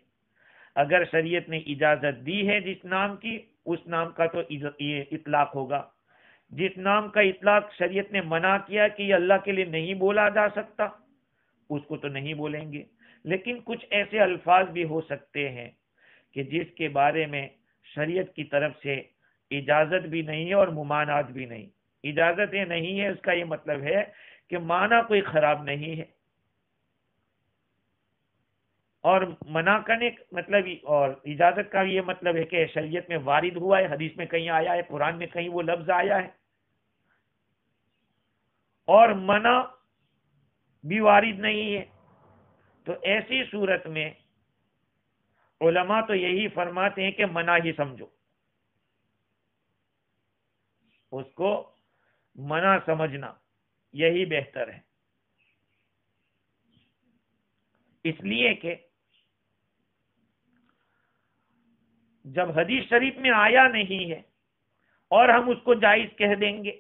اگر شریعت نے اجازت دی ہے جس نام کی، اس نام کا تو یہ اطلاق ہوگا۔ جس نام کا اطلاق شریعت نے منع کیا کہ یہ اللہ کے لیے نہیں بولا جا سکتا، اس کو تو نہیں بولیں گے۔ لیکن کچھ ایسے الفاظ بھی ہو سکتے ہیں کہ جس کے بارے میں شریعت کی طرف سے اجازت بھی نہیں ہے اور ممانعت بھی نہیں۔ اجازت یہ نہیں ہے، اس کا یہ مطلب ہے کہ معنی کوئی خراب نہیں ہے، اور منع کرنے مطلب اور اجازت کا یہ مطلب ہے کہ شریعت میں وارد ہوا ہے، حدیث میں کہیں آیا ہے، قرآن میں کہیں وہ لفظ آیا ہے، اور منع بھی وارد نہیں ہے۔ تو ایسی صورت میں علماء تو یہی فرماتے ہیں کہ منع ہی سمجھو، اس کو منع سمجھنا یہی بہتر ہے، اس لیے کہ جب حدیث شریف میں آیا نہیں ہے اور ہم اس کو جائز کہہ دیں گے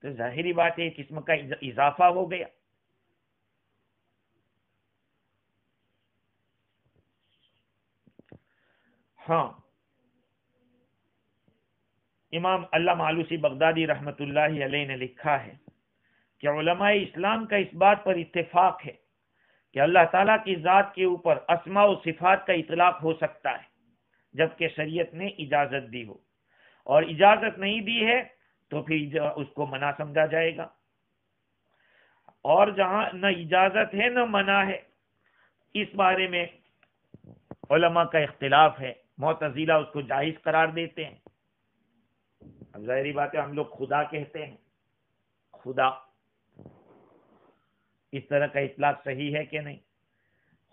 تو ظاہری بات ہے ایک قسم کا اضافہ ہو گیا۔ ہاں، امام علامہ آلوسی بغدادی رحمت اللہ علیہ نے لکھا ہے کہ علماء اسلام کا اس بات پر اتفاق ہے کہ اللہ تعالیٰ کی ذات کے اوپر اسماء و صفات کا اطلاق ہو سکتا ہے جبکہ شریعت نے اجازت دی ہو، اور اجازت نہیں دی ہے تو پھر اس کو منع سمجھا جائے گا، اور جہاں نہ اجازت ہے نہ منع ہے، اس بارے میں علماء کا اختلاف ہے۔ معتزلہ اس کو جائز قرار دیتے ہیں۔ اب ظاہری بات ہے ہم لوگ خدا کہتے ہیں، خدا، اس طرح کا اطلاق صحیح ہے کہ نہیں؟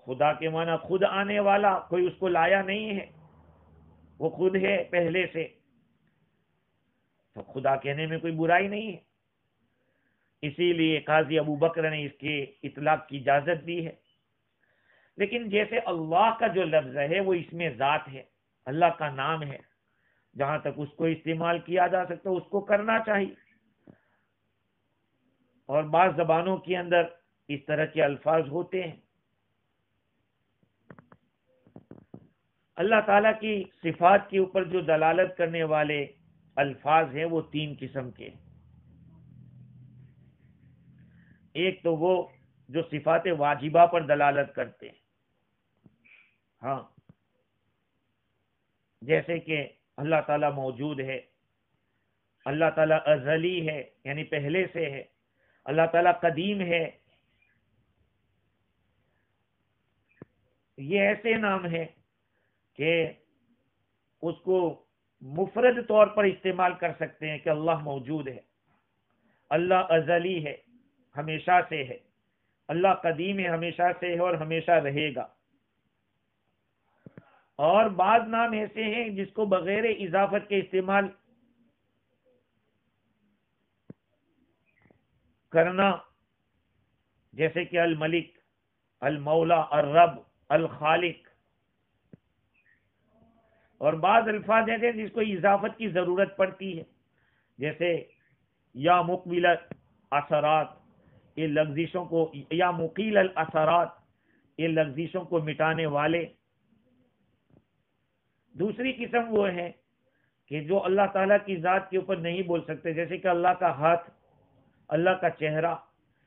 خدا کے معنی خود آنے والا، کوئی اس کو لایا نہیں ہے، وہ خود ہے پہلے سے، تو خدا کہنے میں کوئی برائی نہیں ہے۔ اسی لیے قاضی ابو بکر نے اس کے اطلاق کی اجازت دی ہے۔ لیکن جیسے اللہ کا جو لفظ ہے وہ اس میں ذات ہے، اللہ کا نام ہے، جہاں تک اس کو استعمال کیا جا سکتا اس کو کرنا چاہیے، اور بعض زبانوں کے اندر اس طرح کے الفاظ ہوتے ہیں۔ اللہ تعالیٰ کی صفات کے اوپر جو دلالت کرنے والے الفاظ ہیں وہ تین قسم کے ہیں۔ ایک تو وہ جو صفات واجبہ پر دلالت کرتے ہیں، ہاں، جیسے کہ اللہ تعالیٰ موجود ہے، اللہ تعالیٰ ازلی ہے یعنی پہلے سے ہے، اللہ تعالیٰ قدیم ہے، یہ ایسے نام ہیں کہ اس کو مفرد طور پر استعمال کر سکتے ہیں کہ اللہ موجود ہے، اللہ ازلی ہے، ہمیشہ سے ہے، اللہ قدیم ہے، ہمیشہ سے ہے اور ہمیشہ رہے گا۔ اور بعض نام ایسے ہیں جس کو بغیر اضافت کے استعمال کرنا، جیسے کہ الملک، المولا، الرب، الخالق، اور بعض الفاظ ایسے جس کو اضافت کی ضرورت پڑتی ہے، جیسے یا مقبل الاثرات، یہ لغزشوں کو، یا مقیل الاثرات، یہ لغزشوں کو مٹانے والے۔ دوسری قسم وہ ہے کہ جو اللہ تعالیٰ کی ذات کے اوپر نہیں بول سکتے، جیسے کہ اللہ کا ہاتھ، اللہ کا چہرہ،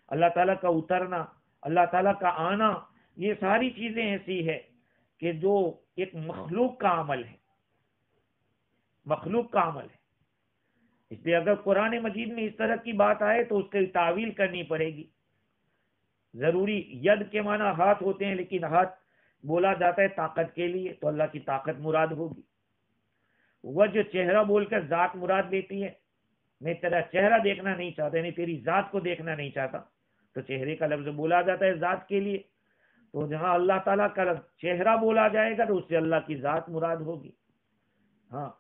اللہ تعالیٰ کا اترنا، اللہ تعالیٰ کا آنا، یہ ساری چیزیں ایسی ہے کہ جو ایک مخلوق کا عمل ہے، مخلوق کا عمل ہے۔ اس لیے اگر قرآن مجید میں اس طرح کی بات آئے تو اس کی تعویل کرنی پڑے گی۔ ضروری ید کے معنی ہاتھ ہوتے ہیں، لیکن ہاتھ بولا جاتا ہے طاقت کے لیے، تو اللہ کی طاقت مراد ہوگی۔ وہ جو چہرہ بول کر ذات مراد لیتی ہے، میں تیرا چہرہ دیکھنا نہیں چاہتا، یعنی تیری ذات کو دیکھنا نہیں چاہتا، تو چہرے کا لفظ بولا جاتا ہے ذات کے لیے۔ تو جہاں اللہ تعالیٰ کا چہرہ بولا جائے گا تو اس سے اللہ کی ذات مراد ہوگی. ہاں.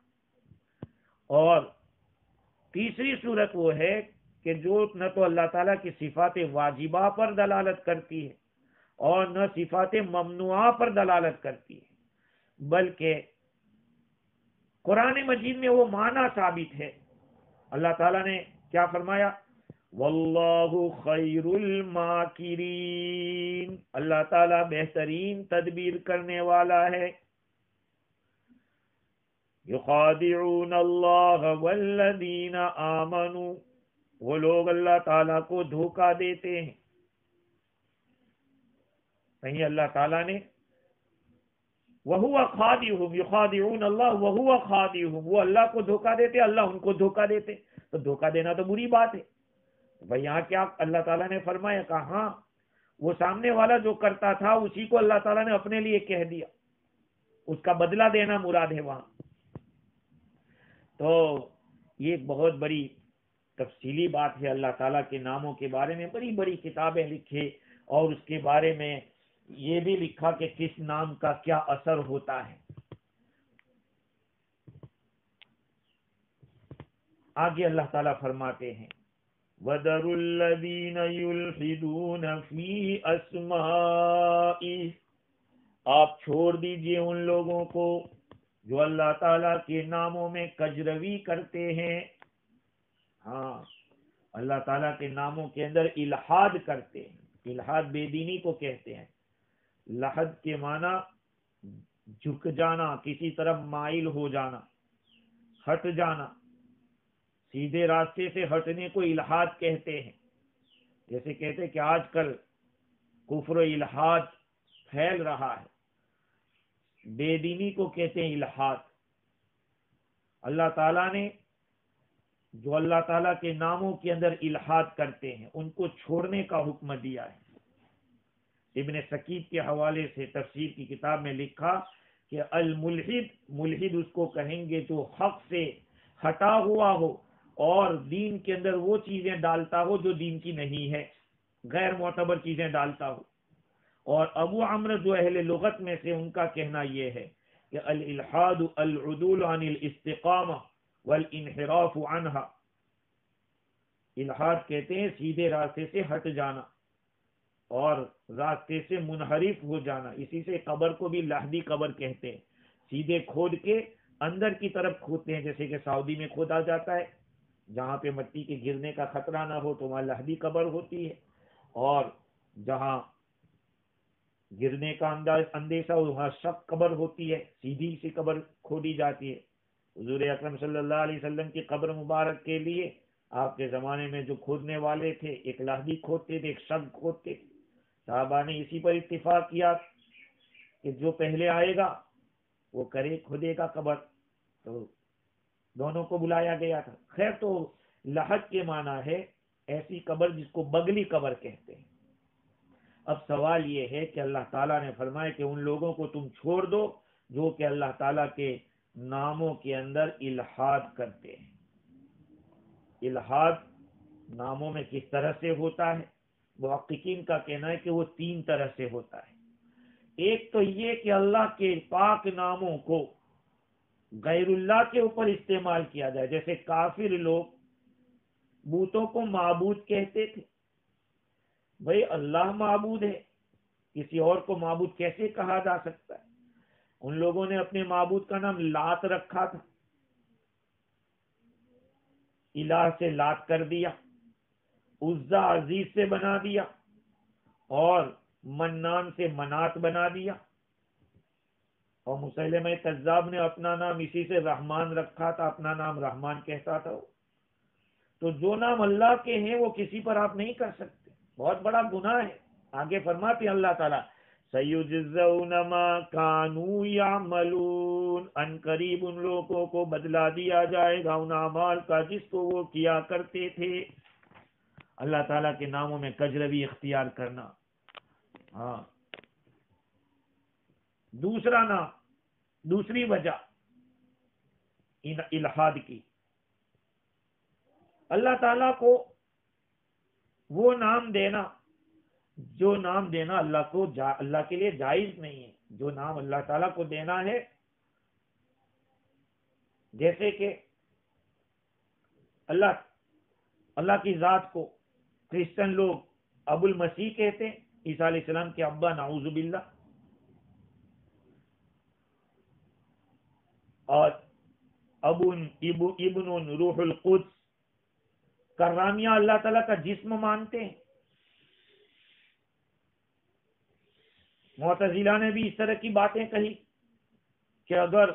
اور تیسری صورت وہ ہے کہ جو نہ تو اللہ تعالیٰ کی صفات واجبہ پر دلالت کرتی ہے اور نہ صفات ممنوعہ پر دلالت کرتی ہے، بلکہ قرآن مجید میں وہ معنی ثابت ہے. اللہ تعالیٰ نے کیا فرمایا؟ واللہ خیر الماکرین، اللہ تعالیٰ بہترین تدبیر کرنے والا ہے. یخادعون اللہ والذین آمنوا، وہ لوگ اللہ تعالیٰ کو دھوکہ دیتے ہیں. کہیں اللہ تعالیٰ نے وَهُوَ خَادِعُهُمْ يُخَادِعُونَ اللَّهَ وَهُوَ خَادِعُهُمْ، وہ اللہ کو دھوکہ دیتے، اللہ ان کو دھوکہ دیتے. تو دھوکہ دینا تو بری بات ہے. بھائی یہاں کیا اللہ تعالیٰ نے فرمایا؟ کہا ہاں، وہ سامنے والا جو کرتا تھا اسی کو اللہ تعالیٰ نے اپنے لیے کہہ دیا، اس کا بدلہ دینا مراد ہے وہاں. تو یہ ایک بہت بڑی تفصیلی بات ہے. اللہ تعالیٰ کے ناموں کے بارے میں بڑی بڑی کتابیں لکھے اور اس کے بارے میں یہ بھی لکھا کہ کس نام کا کیا اثر ہوتا ہے. آگے اللہ تعالیٰ فرماتے ہیں وَذَرُوا الَّذِينَ يُلْحِدُونَ فِي أَسْمَائِهِ، آپ چھوڑ دیجئے ان لوگوں کو جو اللہ تعالیٰ کے ناموں میں کجروی کرتے ہیں. ہاں، اللہ تعالیٰ کے ناموں کے اندر الحاد کرتے ہیں. الحاد بے دینی کو کہتے ہیں. لحد کے معنی جھک جانا، کسی طرف مائل ہو جانا، ہٹ جانا، سیدھے راستے سے ہٹنے کو الحاد کہتے ہیں. جیسے کہتے ہیں کہ آج کل کفر و الحاد پھیل رہا ہے، بے دینی کو کہتے ہیں الحاد. اللہ تعالیٰ نے جو اللہ تعالیٰ کے ناموں کے اندر الحاد کرتے ہیں ان کو چھوڑنے کا حکم دیا ہے. ابن ثقیب کے حوالے سے تفسیر کی کتاب میں لکھا کہ الملحد، ملحد اس کو کہیں گے جو حق سے ہٹا ہوا ہو اور دین کے اندر وہ چیزیں ڈالتا ہو جو دین کی نہیں ہے، غیر معتبر چیزیں ڈالتا ہو. اور ابو عمرو جو اہل لغت میں سے ان کا کہنا یہ ہے کہ الالحاد العدول عن الاستقامہ والانحراف عنها. الحاد کہتے ہیں سیدھے راستے سے ہٹ جانا اور راستے سے منحرف ہو جانا. اسی سے قبر کو بھی لحدی قبر کہتے ہیں. سیدھے کھود کے اندر کی طرف کھودتے ہیں، جیسے کہ سعودی میں کھودا جاتا ہے جہاں پہ مٹی کے گرنے کا خطرہ نہ ہو تو وہاں لحدی قبر ہوتی ہے، اور جہاں گرنے کا اندیشہ ہو وہاں شق قبر ہوتی ہے، سیدھی سی قبر کھودی جاتی ہے. حضور اکرم صلی اللہ علیہ وسلم کی قبر مبارک کے لیے آپ کے زمانے میں جو کھودنے والے تھے ایک لحدی کھودتے تھے، ایک شق کھودتے. صحابہ نے اسی پر اتفاق کیا کہ جو پہلے آئے گا وہ کرے، کھودے کا قبر. تو دونوں کو بلایا گیا تھا. خیر، تو لحد کے معنی ہے ایسی قبر جس کو بگلی قبر کہتے ہیں. اب سوال یہ ہے کہ اللہ تعالیٰ نے فرمایا کہ ان لوگوں کو تم چھوڑ دو جو کہ اللہ تعالیٰ کے ناموں کے اندر الحاد کرتے ہیں. الحاد ناموں میں کس طرح سے ہوتا ہے؟ محققین کا کہنا ہے کہ وہ 3 طرح سے ہوتا ہے. ایک تو یہ کہ اللہ کے پاک ناموں کو غیر اللہ کے اوپر استعمال کیا جائے. جیسے کافر لوگ بتوں کو معبود کہتے تھے. بھئی اللہ معبود ہے، کسی اور کو معبود کیسے کہا جا سکتا ہے؟ ان لوگوں نے اپنے معبود کا نام لات رکھا تھا، الہ سے لات کر دیا، عزا عزیز سے بنا دیا، اور منان سے منات بنا دیا. اور مسیلمہ کذاب نے اپنا نام اسی سے رحمان رکھا تھا، اپنا نام رحمان کہتا تھا. تو جو نام اللہ کے ہیں وہ کسی پر آپ نہیں کر سکتے، بہت بڑا گناہ ہے. آگے فرماتے ہیں اللہ تعالیٰ سَيُجْزَوْنَ مَا كَانُوا يَعْمَلُونَ، ان قریب ان لوگوں کو بدلہ دیا جائے گا ان اعمال کا جس کو وہ کیا کرتے تھے. اللہ تعالیٰ کے ناموں میں کجروی اختیار کرنا. ہاں، دوسری وجہ الحاد کی، اللہ تعالیٰ کو وہ نام دینا جو نام دینا اللہ کے لیے جائز نہیں ہے. جو نام اللہ تعالیٰ کو دینا ہے، جیسے کہ اللہ کی ذات کو کرسچن لوگ ابو المسیح کہتے ہیں، عیسیٰ علیہ السلام کے ابا، نعوذ باللہ. اور ابن روح القدس، کرامیہ اللہ تعالیٰ کا جسم مانتے ہیں. معتزلہ نے بھی اس طرح کی باتیں کہی کہ اگر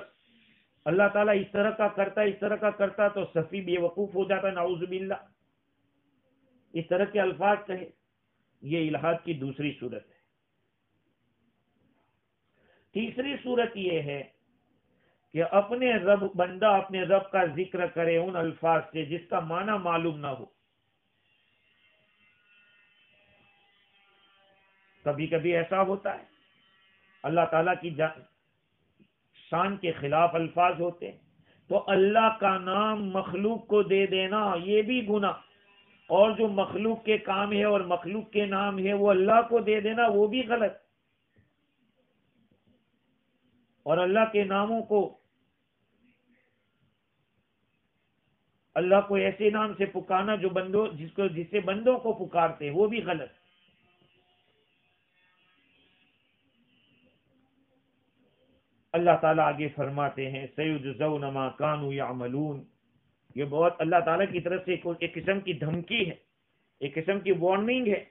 اللہ تعالیٰ اس طرح کا کرتا تو صفی بے وقوف ہو جاتا، نعوذ باللہ. اس طرح کے الفاظ کہے. یہ الحاد کی دوسری صورت ہے. تیسری صورت یہ ہے کہ بندہ اپنے رب کا ذکر کرے ان الفاظ سے جس کا معنی معلوم نہ ہو. کبھی کبھی ایسا ہوتا ہے اللہ تعالیٰ کی شان کے خلاف الفاظ ہوتے ہیں، تو اللہ کا نام مخلوق کو دے دینا یہ بھی گناہ، اور جو مخلوق کے کام ہے اور مخلوق کے نام ہے وہ اللہ کو دے دینا وہ بھی غلط. اور اللہ کے ناموں کو، اللہ کو ایسے نام سے پکارنا جس سے بندوں کو پکارتے وہ بھی غلط. اللہ تعالیٰ آگے فرماتے ہیں سَيُجْزَوْنَ مَا كَانُوا يَعْمَلُونَ. یہ بہت اللہ تعالیٰ کی طرف سے ایک قسم کی دھمکی ہے، ایک قسم کی وارننگ ہے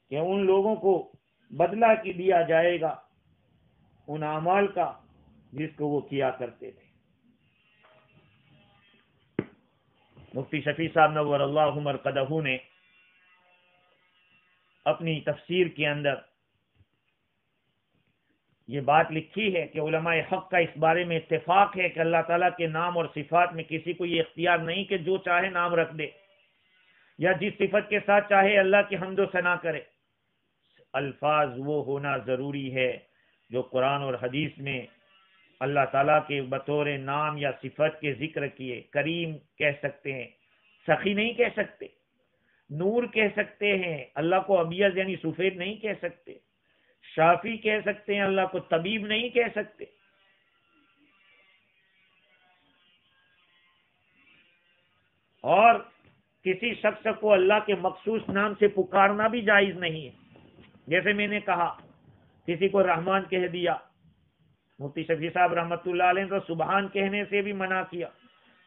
کہ ان لوگوں کو بدلہ کی دیا جائے گا ان اعمال کا جس کو وہ کیا کرتے تھے. مفتی شفیع صاحب نور اللہ مرقدہ نے اپنی تفسیر کے اندر یہ بات لکھی ہے کہ علماء حق کا اس بارے میں اتفاق ہے کہ اللہ تعالیٰ کے نام اور صفات میں کسی کو یہ اختیار نہیں کہ جو چاہے نام رکھ دے یا جس صفت کے ساتھ چاہے اللہ کی حمد و ثنا کرے. الفاظ وہ ہونا ضروری ہے جو قرآن اور حدیث میں اللہ تعالیٰ کے بطور نام یا صفت کے ذکر کیے. کریم کہہ سکتے ہیں، سخی نہیں کہہ سکتے. نور کہہ سکتے ہیں، اللہ کو ابیض یعنی سفید نہیں کہہ سکتے. شافی کہہ سکتے ہیں، اللہ کو طبیب نہیں کہہ سکتے. اور کسی شخص کو اللہ کے مخصوص نام سے پکارنا بھی جائز نہیں ہے. جیسے میں نے کہا کسی کو رحمان کہہ دیا، مفتی شفیع صاحب رحمۃ اللہ علیہ تو سبحان کہنے سے بھی منع کیا.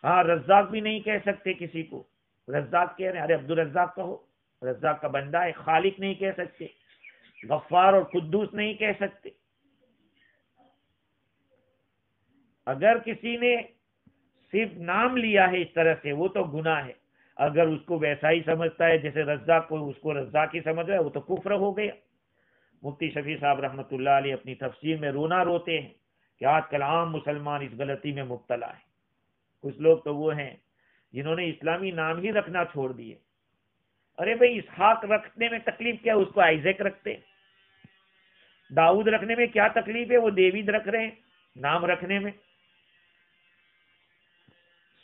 ہاں، رزاق بھی نہیں کہہ سکتے کسی کو. رزاق کہہ رہے ہیں، ارے عبدالرزاق کہو، رزاق کا بندہ ہے. خالق نہیں کہہ سکتے، غفار اور قدوس نہیں کہہ سکتے. اگر کسی نے صرف نام لیا ہے اس طرح سے وہ تو گناہ ہے. اگر اس کو ویسا ہی سمجھتا ہے جیسے رزاق کو اس کو رزاق ہی سمجھ رہا ہے وہ تو کفر ہو گیا. مفتی شفیع صاحب رحمۃ اللہ علیہ اپنی تفسیر میں رونا روتے ہیں کہ آج کل عام مسلمان اس غلطی میں مبتلا ہے. کچھ لوگ تو وہ ہیں جنہوں نے اسلامی نام ہی رکھنا چھوڑ دیے. ارے بھائی، اسحاق رکھنے میں تکلیف کیا؟ اس کو آئزیک رکھتے. داؤد رکھنے میں کیا تکلیف ہے؟ وہ دیوید رکھ رہے ہیں نام رکھنے میں.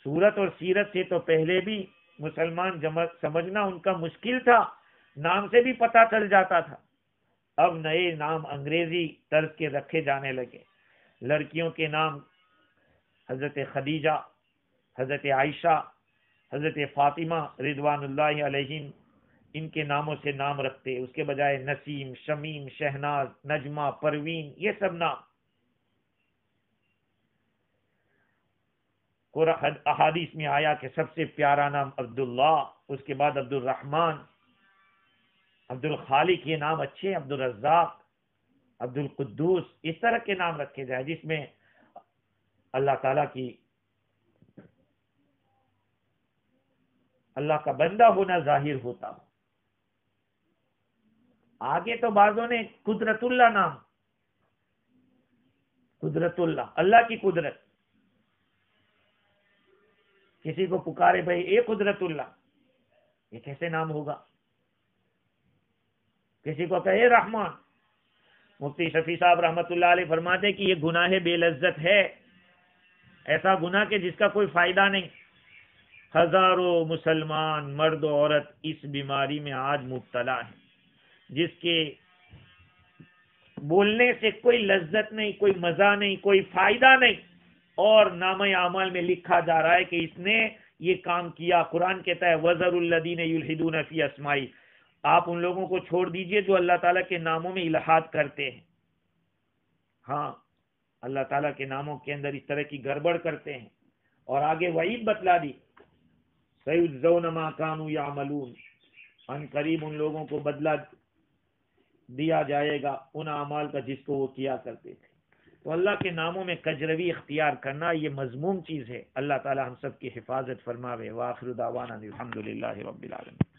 سورت اور سیرت سے تو پہلے بھی مسلمان سمجھنا ان کا مشکل تھا، نام سے بھی پتہ چل جاتا تھا. اب نئے نام انگریزی طرز کے رکھے جانے لگے. لڑکیوں کے نام حضرت خدیجہ، حضرت عائشہ، حضرت فاطمہ رضوان اللہ علیہم، ان کے ناموں سے نام رکھتے. اس کے بجائے نسیم، شمیم، شہناز، نجمہ، پروین، یہ سب نام. احادیث میں آیا کہ سب سے پیارا نام عبداللہ، اس کے بعد عبد الرحمن، عبد الخالق، یہ نام اچھے. عبد الرزاق، عبد القدوس، اس طرح کے نام رکھے جائے جس میں اللہ تعالیٰ کی، اللہ کا بندہ ہونا ظاہر ہوتا ہو. آگے تو بعضوں نے قدرت اللہ نام، قدرت اللہ، اللہ کی قدرت. کسی کو پکارے بھائی اے قدرت اللہ، یہ کیسے نام ہوگا؟ کسی کو کہے رحمان. مفتی شفیع صاحب رحمت اللہ علیہ فرماتے کہ یہ گناہ بے لذت ہے، ایسا گناہ کہ جس کا کوئی فائدہ نہیں. ہزاروں مسلمان مرد و عورت اس بیماری میں آج مبتلا ہیں. جس کے بولنے سے کوئی لذت نہیں، کوئی مزہ نہیں، کوئی فائدہ نہیں، اور نامہ اعمال میں لکھا جا رہا ہے کہ اس نے یہ کام کیا۔ قرآن کہتا ہے وَذَرُوا الَّذِينَ يُلْحِدُونَ فِي أَسْمَائِهِ، آپ ان لوگوں کو چھوڑ دیجئے جو اللہ تعالیٰ کے ناموں میں الحاد کرتے ہیں۔ ہاں، اللہ تعالیٰ کے ناموں کے اندر اس طرح کی گڑبڑ کرتے ہیں، اور آگے وعید بتلا دی سَيُجْزَوْنَ مَا كَانُوا يَعْمَلُونَ، ان قریب ان لوگوں کو بدلہ دیا جائے گا ان اعمال کا جس کو وہ کیا کرتے تھے۔ تو اللہ کے ناموں میں کجروی اختیار کرنا یہ مذموم چیز ہے۔ اللہ تعالی ہم سب کی حفاظت فرماوے۔ وآخر دعوانا الحمدللہ رب العالمین۔